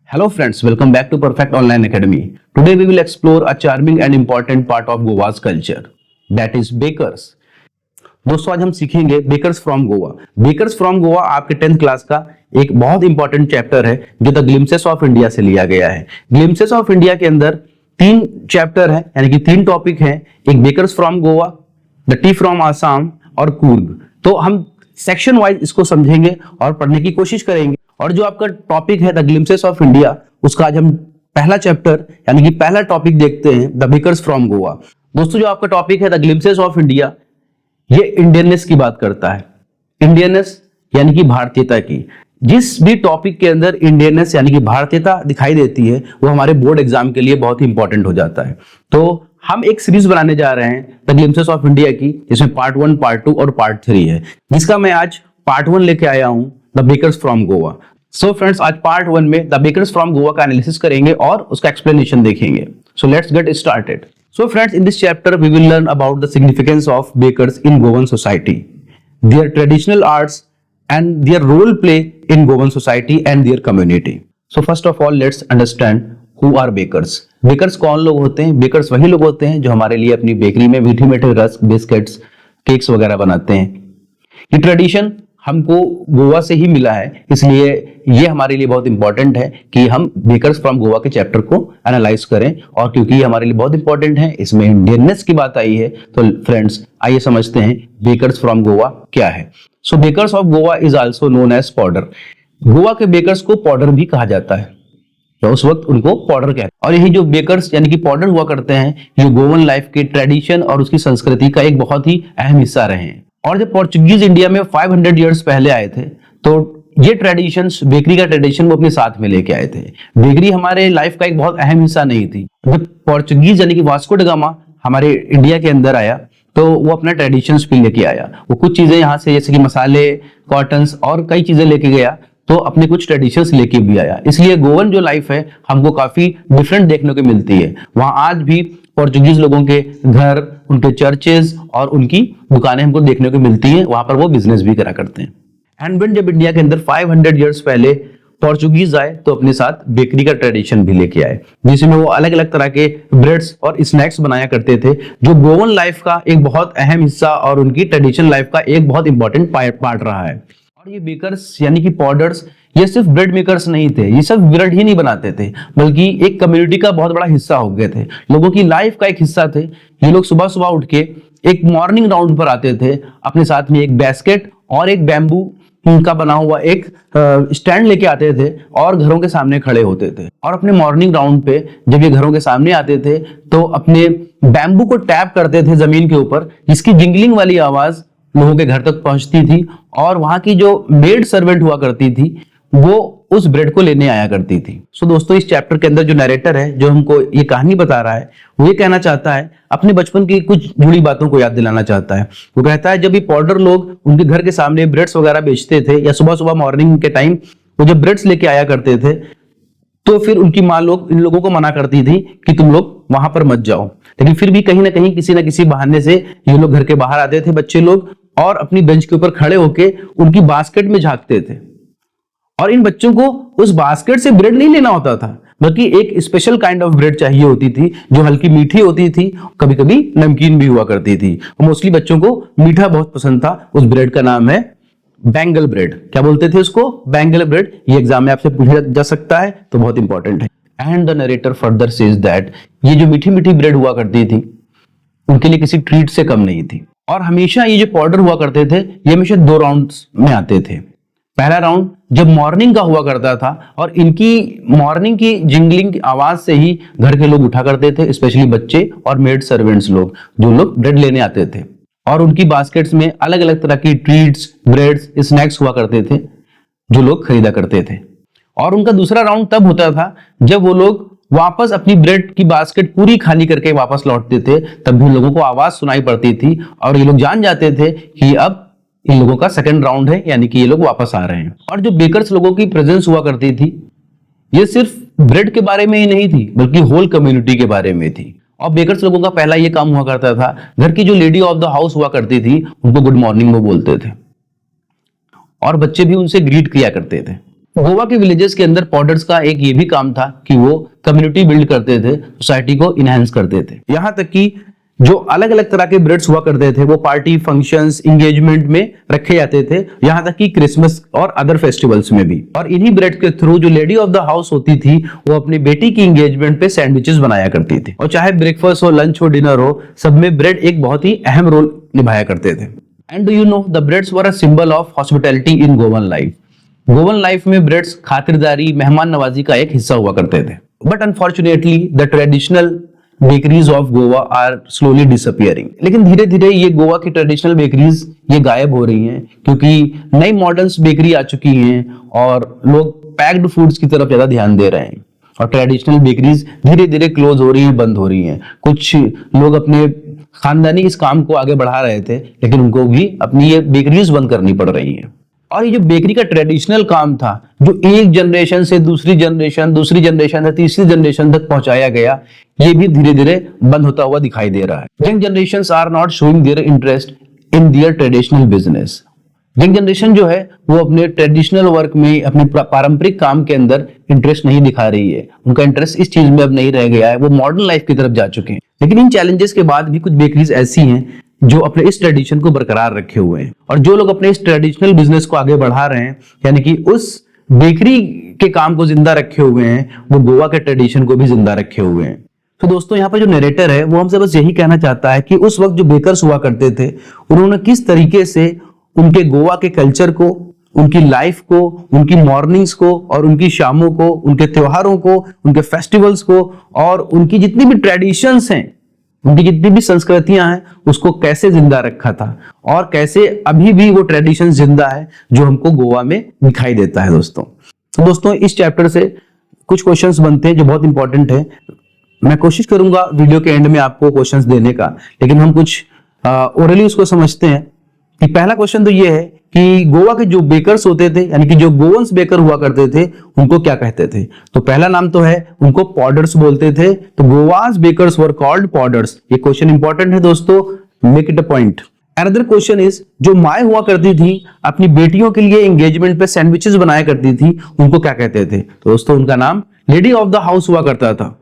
Hello friends, welcome back to Perfect Online Academy. Today we will explore a charming and important part of Goa's culture, that is bakers. दोस्तों आज हम सीखेंगे bakers from Goa. Bakers from Goa आपके 10th class का एक बहुत important chapter है जो द ग्लिम्सेस ऑफ इंडिया से लिया गया है। ग्लिम्सेस ऑफ इंडिया के अंदर 3 चैप्टर है, यानी कि 3 टॉपिक है, एक bakers from Goa, the tea from Assam और कूर्ग। तो हम सेक्शन वाइज इसको समझेंगे और पढ़ने की कोशिश करेंगे। और जो आपका टॉपिक है द ग्लिम्सेस ऑफ इंडिया, उसका आज हम पहला चैप्टर यानी कि पहला टॉपिक देखते हैं, द बेकर्स फ्रॉम गोवा। दोस्तों जो आपका टॉपिक है द ग्लिम्सेस ऑफ इंडिया, ये इंडियननेस की बात करता है। इंडियननेस यानी कि भारतीयता की। जिस भी टॉपिक के अंदर इंडियननेस यानी कि भारतीयता दिखाई देती है वो हमारे बोर्ड एग्जाम के लिए बहुत ही इंपॉर्टेंट हो जाता है। तो हम एक सीरीज बनाने जा रहे हैं द ग्लिम्सेस ऑफ इंडिया की, जिसमें पार्ट 1, पार्ट 2 और पार्ट 3 है, जिसका मैं आज पार्ट 1 लेके आया हूं, the bakers from Goa. So friends, आज पार्ट 1 में द बेकर्स फ्रॉम गोवा का एनालिसिस करेंगे और उसका एक्सप्लेनेशन देखेंगे। So let's get started. So friends, in this chapter we will learn about the significance of bakers in Goan society, their traditional arts and their role play in Goan society and their community. So first of all, let's understand who are bakers. Bakers कौन लोग होते हैं? Bakers वही लोग होते हैं जो हमारे लिए अपनी बेकरी में मीठे मीठे रस्क, बिस्किट्स, केक्स वगैरह बनाते हैं। ये ट्रेडिशन हमको गोवा से ही मिला है, इसलिए ये हमारे लिए बहुत इंपॉर्टेंट है कि हम बेकर्स फ्रॉम गोवा के चैप्टर को एनालाइज करें। और क्योंकि ये हमारे लिए बहुत इंपॉर्टेंट है, इसमें इंडियननेस की बात आई है, तो फ्रेंड्स आइए समझते हैं बेकर्स फ्रॉम गोवा क्या है। So bakers of Goa is also known as poder. Goa के बेकर्स को पॉडर भी कहा जाता है, तो उस वक्त उनको पॉडर कहते हैं। और यही जो बेकर्स यानी कि पॉडर हुआ करते हैं, ये गोवन लाइफ के ट्रेडिशन और उसकी संस्कृति का एक बहुत ही अहम हिस्सा रहे हैं। और जब पोर्चुगीज इंडिया में 500 इयर्स पहले आए थे, तो ये ट्रेडिशंस, बेकरी का ट्रेडिशन वो अपने साथ में लेके आए थे। बेकरी हमारे लाइफ का एक बहुत अहम हिस्सा नहीं थी। जब पोर्चुगीज यानी कि वास्को ड गामा हमारे इंडिया के अंदर आया, तो वो अपना ट्रेडिशंस भी लेके आया। वो कुछ चीजें यहाँ से जैसे कि मसाले, कॉटन्स और कई चीजें लेके गया, तो अपने कुछ ट्रेडिशंस लेके भी आया। इसलिए गोवन जो लाइफ है हमको काफी डिफरेंट देखने को मिलती है। वहां आज भी पोर्चुगीज लोगों के घर, उनके चर्चेज और उनकी दुकानें हमको देखने को मिलती हैं। वहां पर वो बिजनेस भी करा करते हैं। एंड व्हेन जब इंडिया के अंदर 500 इयर्स पहले पोर्चुगीज आए, तो अपने साथ बेकरी का ट्रेडिशन भी लेके आए, जिसमें वो अलग अलग तरह के ब्रेड्स और स्नैक्स बनाया करते थे, जो गोवन लाइफ का एक बहुत अहम हिस्सा और उनकी ट्रेडिशन लाइफ का एक बहुत इंपॉर्टेंट पार्ट रहा है। और ये बेकर्स यानी कि पॉडर्स, ये सिर्फ ब्रेड मेकर्स नहीं थे, ये सब ब्रेड ही नहीं बनाते थे, बल्कि एक कम्युनिटी का बहुत बड़ा हिस्सा हो गए थे, लोगों की लाइफ का एक हिस्सा थे। ये लोग सुबह सुबह उठ के एक मॉर्निंग राउंड पर आते थे, अपने साथ में एक बास्केट और एक बैम्बू का बना हुआ एक स्टैंड लेके आते थे और घरों के सामने खड़े होते थे। और अपने मॉर्निंग राउंड पे जब ये घरों के सामने आते थे, तो अपने बैम्बू को टैप करते थे जमीन के ऊपर, जिसकी जिंगलिंग वाली आवाज लोगों के घर तक पहुंचती थी। और वहां की जो मेड सर्वेंट हुआ करती थी, वो उस ब्रेड को लेने आया करती थी। सो दोस्तों, इस चैप्टर के अंदर जो नरेटर है, जो हमको ये कहानी बता रहा है, वो ये कहना चाहता है, अपने बचपन की कुछ जुड़ी बातों को याद दिलाना चाहता है। वो कहता है जब ये पॉडर लोग उनके घर के सामने ब्रेड्स वगैरह बेचते थे, या सुबह सुबह मॉर्निंग के टाइम वो जब ब्रेड्स लेके आया करते थे, तो फिर उनकी माँ लोग इन लोगों को मना करती थी कि तुम लोग वहां पर मत जाओ। लेकिन फिर भी कहीं ना कहीं किसी ना किसी बहाने से ये लोग घर के बाहर आते थे, बच्चे लोग, और अपनी बेंच के ऊपर खड़े होके उनकी बास्केट में झांकते थे। और इन बच्चों को उस बास्केट से ब्रेड नहीं लेना होता था, बल्कि एक स्पेशल काइंड ऑफ ब्रेड चाहिए होती थी, जो हल्की मीठी होती थी, कभी कभी नमकीन भी हुआ करती थी। मोस्टली बच्चों को मीठा बहुत पसंद था। उस ब्रेड का नाम है बैंगल ब्रेड। क्या बोलते थे उसको? Bangle bread. ये एग्जाम में आपसे पूछा जा सकता है, तो बहुत इंपॉर्टेंट है। And the narrator further says that ये जो मीठी मीठी ब्रेड हुआ करती थी, उनके लिए किसी ट्रीट से कम नहीं थी। और हमेशा ये जो पाउडर हुआ करते थे, ये हमेशा 2 राउंड्स में आते थे। पहला राउंड जब मॉर्निंग का हुआ करता था, और इनकी मॉर्निंग की जिंगलिंग की आवाज से ही घर के लोग उठा करते थे, स्पेशली बच्चे और मेड सर्वेंट्स लोग, जो लोग ब्रेड लेने आते थे। और उनकी बास्केट्स में अलग अलग तरह की ट्रीट्स, ब्रेड्स, स्नैक्स हुआ करते थे, जो लोग खरीदा करते थे। और उनका दूसरा राउंड तब होता था जब वो लोग वापस अपनी ब्रेड की बास्केट पूरी खाली करके वापस लौटते थे। तब भी लोगों को आवाज सुनाई पड़ती थी, और ये लोग जान जाते थे कि अब इन लोगों का सेकंड राउंड है, यानी कि ये लोग वापस आ रहे हैं। और जो बेकर्स लोगों की प्रेजेंस हुआ करती थी, ये सिर्फ ब्रेड के बारे में ही नहीं थी, बल्कि होल कम्युनिटी के बारे में थी। और बेकर्स लोगों का पहला ये काम हुआ करता था, घर की जो लेडी ऑफ द हाउस हुआ करती थी, उनको गुड मॉर्निंग वो बोलते थे, और बच्चे भी उनसे ग्रीट किया करते थे। गोवा के विलेजेस के अंदर पॉडर्स का एक ये भी काम था कि वो कम्युनिटी बिल्ड करते थे, सोसाइटी को इनहेंस करते थे। यहाँ तक कि जो अलग अलग तरह के ब्रेड्स हुआ करते थे वो पार्टी फंक्शंस इंगेजमेंट में रखे जाते थे, यहाँ तक कि क्रिसमस और अदर फेस्टिवल्स में भी। और इन्हीं ब्रेड के थ्रू जो लेडी ऑफ द हाउस होती थी वो अपनी बेटी की इंगेजमेंट पे सैंडविचेस बनाया करती थी। और चाहे ब्रेकफास्ट हो, लंच हो, डिनर हो, सब में ब्रेड एक बहुत ही अहम रोल निभाया करते थे। And do you know the breads were a symbol of hospitality in Goan life. Goan life में ब्रेड्स खातिरदारी, मेहमान नवाजी का एक हिस्सा हुआ करते थे। But unfortunately the traditional bakeries of Goa are slowly disappearing. लेकिन धीरे धीरे ये गोवा की ट्रेडिशनल बेकरीज ये गायब हो रही हैं, क्योंकि नई मॉडर्न बेकरी आ चुकी हैं और लोग पैक्ड फूड्स की तरफ ज्यादा ध्यान दे रहे हैं और ट्रेडिशनल बेकरीज धीरे धीरे क्लोज हो रही हैं, बंद हो रही हैं। कुछ लोग अपने खानदानी इस काम को आगे बढ़ा रहे थे, लेकिन उनको भी अपनी ये बेकरीज बंद करनी पड़ रही हैं। और ये जो बेकरी का ट्रेडिशनल काम था, जो एक जनरेशन से दूसरी जनरेशन, दूसरी जनरेशन से तीसरी जनरेशन तक पहुंचाया गया, ये भी धीरे धीरे बंद होता हुआ दिखाई दे रहा है। Young generations are not showing their interest in their traditional business. Young generation जो है वो अपने ट्रेडिशनल वर्क में, अपने पारंपरिक काम के अंदर इंटरेस्ट नहीं दिखा रही है। उनका इंटरेस्ट इस चीज में अब नहीं रह गया है, वो मॉडर्न लाइफ की तरफ जा चुके हैं। लेकिन इन चैलेंजेस के बाद भी कुछ बेकरीज ऐसी हैं जो अपने इस ट्रेडिशन को बरकरार रखे हुए हैं। और जो लोग अपने इस ट्रेडिशनल बिजनेस को आगे बढ़ा रहे हैं, यानी कि उस बेकरी के काम को जिंदा रखे हुए हैं, वो गोवा के ट्रेडिशन को भी जिंदा रखे हुए हैं। तो दोस्तों, यहाँ पर जो नरेटर है वो हमसे बस यही कहना चाहता है कि उस वक्त जो बेकर्स हुआ करते थे, उन्होंने किस तरीके से उनके गोवा के कल्चर को, उनकी लाइफ को, उनकी मॉर्निंग्स को और उनकी शामों को, उनके त्योहारों को, उनके फेस्टिवल्स को और उनकी जितनी भी ट्रेडिशंस हैं, उनकी जितनी भी संस्कृतियां हैं, उसको कैसे जिंदा रखा था और कैसे अभी भी वो ट्रेडिशन जिंदा है जो हमको गोवा में दिखाई देता है। तो दोस्तों, इस चैप्टर से कुछ क्वेश्चंस बनते हैं जो बहुत इंपॉर्टेंट है। मैं कोशिश करूंगा वीडियो के एंड में आपको क्वेश्चंस देने का, लेकिन हम कुछ ओरली उसको समझते हैं। कि पहला क्वेश्चन तो ये है कि गोवा के जो बेकर्स होते थे, यानी कि जो गोवंस बेकर हुआ करते थे, उनको क्या कहते थे? तो पहला नाम तो है, उनको पॉडर्स बोलते थे। तो गोवास बेकर्स वर कॉल्ड पॉडर्स। ये क्वेश्चन इंपॉर्टेंट है दोस्तों, make it a point. Another question is, जो माए हुआ करती थी अपनी बेटियों के लिए एंगेजमेंट पे सैंडविचेस बनाया करती थी, उनको क्या कहते थे? तो दोस्तों, उनका नाम लेडी ऑफ द हाउस हुआ करता था।